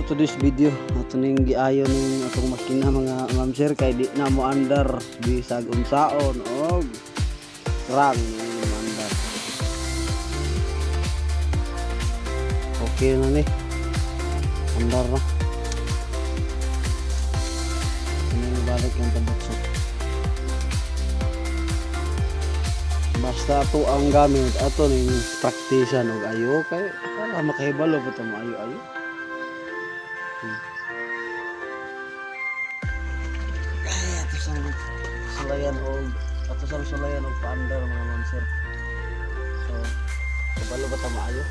for today's video. Ato ning giayon ning atong makina mga ma'am sir kay di na mo andar bisag unsaon og krang ni mo andar. Okay na ni. Andar na. Ini balik ang tabutso. Basta ato ang gamit ato ning praktisan og ayo kay para makahibalo po mo ayo-ayo. Ay, ato sa sulayan o paandar mga ma'am sir. So, kabalo ba ta maayo?